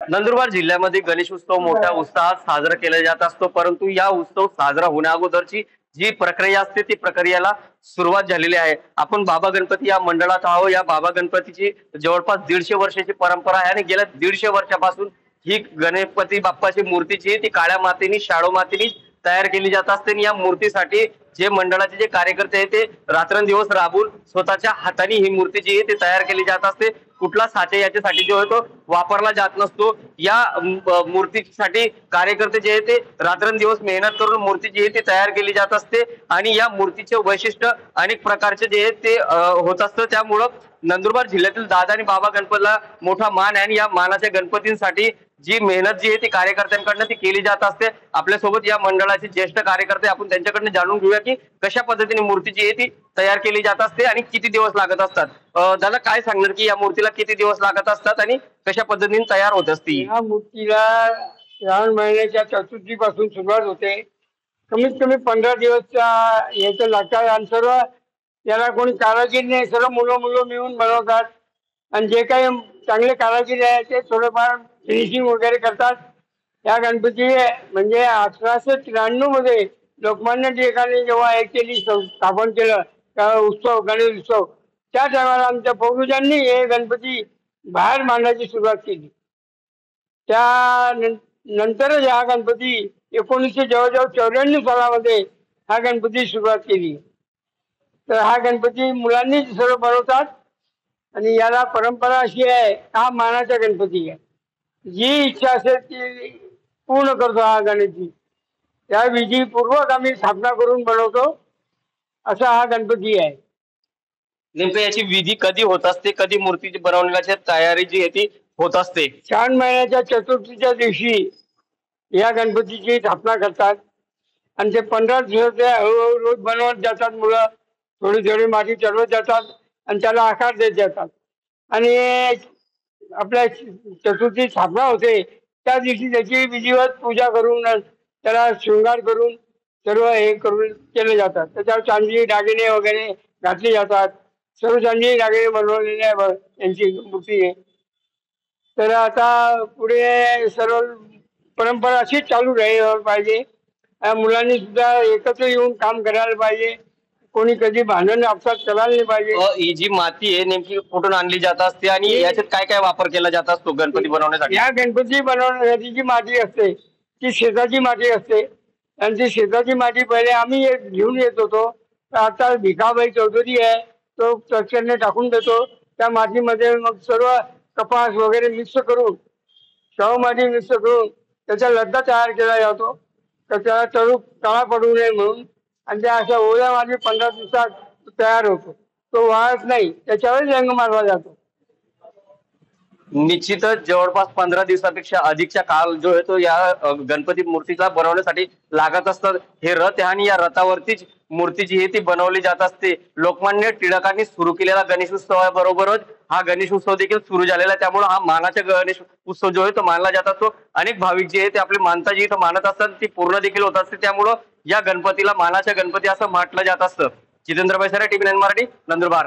नंदुरबार जिल्ह्यामध्ये गणेश उत्सव मोठ्या उत्साहात साजरा केला जात असतो, परंतु या उत्सव साजरा होण्या अगोदरची जी प्रक्रिया असते ती प्रक्रियेला सुरुवात झालेली आहे। आपण बाबा गणपती या मंडळात आहोत। या बाबा गणपतीची जवळपास 150 वर्षाची परंपरा आहे आणि गेल्या 150 वर्षापासून ही गणपती बाप्पाची मूर्ती जी आहे ती काळ्या मातीने शाडू मातीने तयार केली जात असते आणि या मूर्तीसाठी जे मंडळाचे जे कार्यकर्ते आहेत ते रात्रंदिवस राबून स्वतःच्या हाताने ही मूर्ती जी आहे ती तयार केली जात असते। कुठला साचे याच्यासाठी जो आहे तो वापरला जात नसतो। या मूर्तीसाठी कार्यकर्ते जे आहे ते रात्रंदिवस मेहनत करून मूर्ती जी आहे ती तयार केली जात असते आणि या मूर्तीचे वैशिष्ट्य अनेक प्रकारचे जे आहे ते होत असतं। त्यामुळं नंदुरबार जिल्ह्यातील दादा आणि बाबा गणपतीला मोठा मान आहे आणि या मानाच्या गणपतींसाठी जी मेहनत जी आहे ती कार्यकर्त्यांकडनं ती केली जात असते। आपल्यासोबत या मंडळाचे ज्येष्ठ कार्यकर्ते आपण त्यांच्याकडनं जाणून घेऊया की कशा पद्धतीने मूर्ती जी आहे ती तयार केली जात असते आणि किती दिवस लागत असतात। दादा काय सांगणार की या मूर्तीला किती दिवस लागत असतात आणि कशा पद्धतीने तयार होत असते? या मूर्तीला श्रावण महिन्याच्या चतुर्थीपासून सुरुवात होते। कमीत कमी 15 दिवसच्या याचं लागतात आणि सर्व याला कोणी कारागीर नाही, सर्व मुलं मिळून बनवतात आणि जे काही चांगले कारागीर आहे ते थोडंफार फिनिशिंग वगैरे करतात। या गणपती म्हणजे 1893 मध्ये लोकमान्य टिळकांनी जेव्हा हे केली स्थापन केलं उत्सव गणेश उत्सव, त्या टायमाला आमच्या पूर्वजांनी हे गणपती बाहेर मांडायची सुरुवात केली। त्या नंतरच हा गणपती 1994 सालामध्ये हा गणपती सुरुवात केली। तर हा गणपती मुलांनी सर्व बनवतात आणि याला परंपरा अशी आहे, हा मानाचा गणपती आहे। जी इच्छा असेल ती पूर्ण करतो हा गणपती। त्या विधीपूर्वक आम्ही स्थापना करून बनवतो असा हा गणपती आहे। नेमकं याची विधी कधी होत असते, कधी मूर्ती बनवण्याची तयारी जी आहे ती होत असते? श्रावण महिन्याच्या चतुर्थीच्या दिवशी या गणपतीची स्थापना करतात आणि ते 15 दिवस हळूहळू रोज बनवत जातात। मुलं थोडी थोडी माती चढवत जातात आणि त्याला आकार देत जातात आणि आपल्या चतुर्थी स्थापना होते त्या दिवशी त्याची विधिवत पूजा करून त्याला शृंगार करून सर्व हे करून केले जातात। त्याच्यावर चांदी दागिने वगैरे घातले जातात। सर्व चांदी दागिने बनवलेले यांची मूर्ती आहे। तर आता पुढे सर्व परंपरा अशीच चालू राहील पाहिजे। मुलांनी सुद्धा एकत्र येऊन काम करायला पाहिजे। कोणी कधी भांडण आपसात करायला नाही पाहिजे। ही जी माती आहे नेमकी कुठून आणली जात असते आणि याच्यात काय काय वापर केला जात असतो गणपती बनवण्यासाठी? या गणपती बनवण्यासाठी जी माती असते ती शेताची माती असते आणि ती शेताची माती पहिले आम्ही घेऊन येत होतो। तर आता भिकाबाई चौधरी आहे तो ट्रॅक्टरने टाकून देतो। त्या मातीमध्ये मग सर्व कपास वगैरे मिक्स करून शाहू माती मिक्स करून त्याचा लड्डा तयार केला जातो। तर त्याला तळा पडू नये म्हणून आणि त्या अशा ओल्या माती 15 दिवसात तयार होतो। तो वाळत नाही, त्याच्यावर रंग मारला जातो। निश्चितच जवळपास 15 दिवसापेक्षा अधिकचा काळ जो आहे तो या गणपती मूर्तीला बनवण्यासाठी लागत असतात। हे रथ आहे आणि या रथावरतीच मूर्ती जी आहे ती बनवली जात असते। लोकमान्य टिळकांनी सुरू केलेला गणेश उत्सवाबरोबरच हा गणेश उत्सव देखील सुरू झालेला आहे। त्यामुळे हा मानाचा गणेश उत्सव जो आहे तो मानला जात असतो। अनेक भाविक जे आहे ते आपली मानता जी इथं मानत असतात ती पूर्ण देखील होत असते। त्यामुळं या गणपतीला मानाचा गणपती असं म्हटलं जात असतं। जितेंद्र बैसरे, टीव्ही 9 मराठी, नंदुरबार।